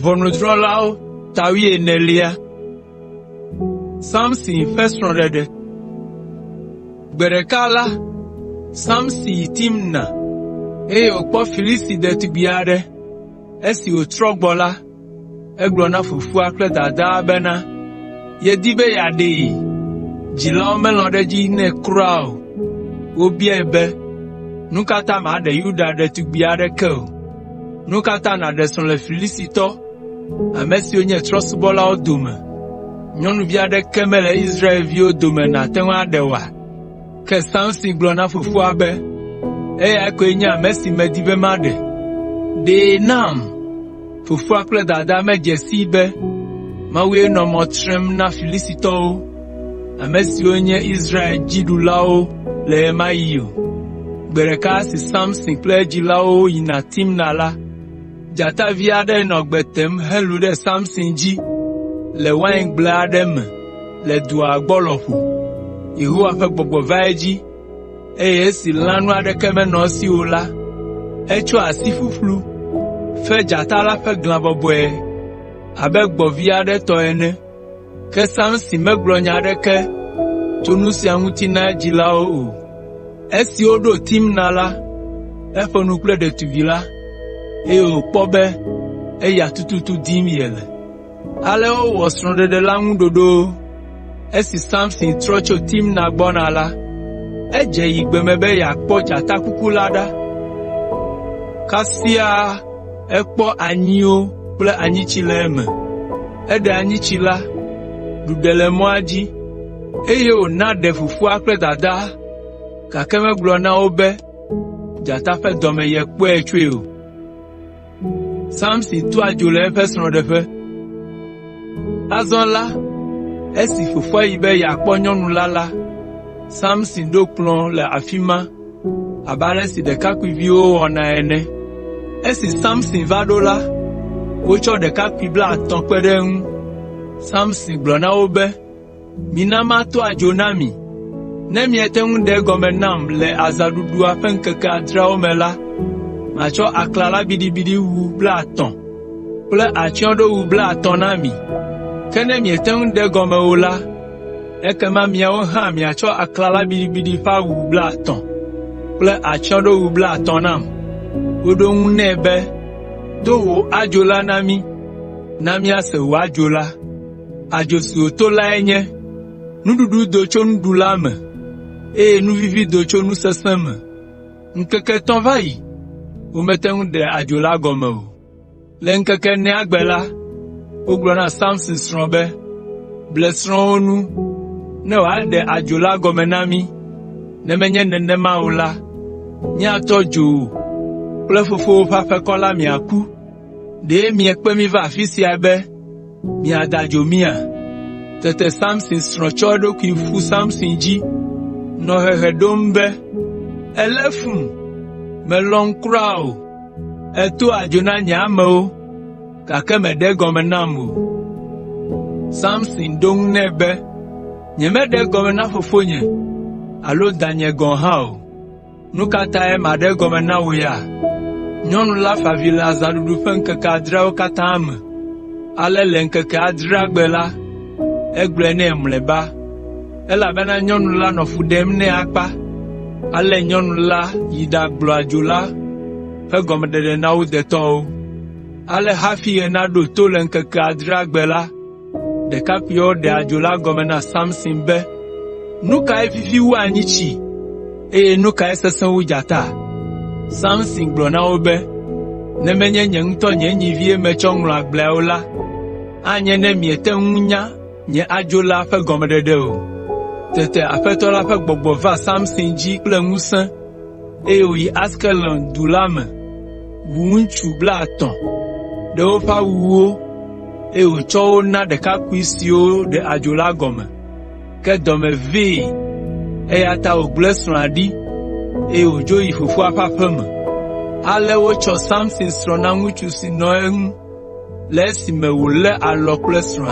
Vonodrolao tawi enelia. Samson first rondede. Berekala. Samson timna. Okpo Filisti de tubiade. Esi otrogbola. Eglona fufu akle dada bena. Yedibe yade. Jila omelode ji ne krao. Obi ebe. Nukata ma de Yuda de tubiade ke. Nukata na de son le Filisito. Amesi onye trosbola odome. Nyonu biade kemele Israel vi odome na tenwa dewa. Ke Samson glona fufu abe. Ako enya amesi medibe made. De nam. Fufu akle dada me jesibe. Mawe no motrem na Filisito. Amesi onye Israel jidulao le mayo. Bereka si Samson pleji lao ina timnala. Jata viade no gbetem helude Samson ji. Le wine bladem. Le dua gbolofu. Ihu afe gbogbo vaeji. Si lanu adekeme no si ola. Echo asifuflu. Fe jata la fe glanboboe. Abe gboviade to ene. Ke Samson meglonya adeke. Tonusi angutina jilao o. Esi odo timnala. Efonukle de tuvila. Pobe. Ya tututu dimiele. Ale o wasronde de langu dodo. Esi Samson trocho timna bonala. Eje igbemebe ya kpocha takukulada. Kasia. Ekpo anyio. Ple anyichileme. Ede anyichila. Dudele moaji. O na de fufu akle dada. Kakeme glona obe. Jata fe dome ye kwe etwe o. Samson tu ajole person de fe. Azonla. Esi fufu ibe ya kpo nyonu lala. Samson do klon le afima. Abale si de kakwivio ona ene. Esi Samson vadola. Ocho de kakwibla tonkwede. Samson glona obe. Minama to ajonami. Nemi etengunde gomenam le azadudu apenkeke adra omela. Macho aklala bidibidi wu blaton. Ple achiondo wu blaton nami. Kene mi etengunde gome ola. Ekema miao ha mi acho aklala bidibidi fa wu blaton. Ple achiondo wu blaton nam. Odo nebe. Do wu ajola nami. Nami ase wu ajola. Ajosi otola enye. Nududu docho ndulame. Nou vivi docho nou seseme. Nkeke ton vayi. Ou meten de ajola gome ou. Le nkeke ne agbela. Ou glona Samson sronbe. Blesron nou. Ne wa de ajola gome nami. Ne menye nenema ou la. Ni atojo ou. Ple fofo pa fe kola mi aku. De mi ekpe mi va fisi abe. Mi adajo mia. Tete Samson sronchodo ki fu Samson ji. No dombe. Elefun. Melon krao. Eto ajona nyamo. Kakeme de gomenamu. Samson dong nebe. Nyeme de gomena fofonye. Alo danye gonhao. Nukata ma de gomena ya. Nyonu la favila zadudu fenke kadra o katame. Ale lenke kadra gbela. Eglene mleba. Ela bena nyonu la no fudem ne akpa. Ale nyonu la yida gloajola. Fe gomede na u de to. Ale hafi enado to lenke kadra gbela. De kapio de ajola gomena Samson be. Nuka efifi wu anyichi. Nuka esesan wu jata. Samson glona obe. Ne menye nyengto nye nyivie mechonglo agbleola. Anye ne miete unya. Nye ajola fe gomede de o. Tete afetola fe gbogbo va Samson ji kple ngusen. Yi Askelon dulame. Wunchu blaton. De ofa wuo. Chowo na de kakwisio de ajola gome. Ke dome ve. Ata ogleson adi. Ojo ifufu apapeme. Ale wocho Samson strona nguchu si noen. Lesi me wule alokleson.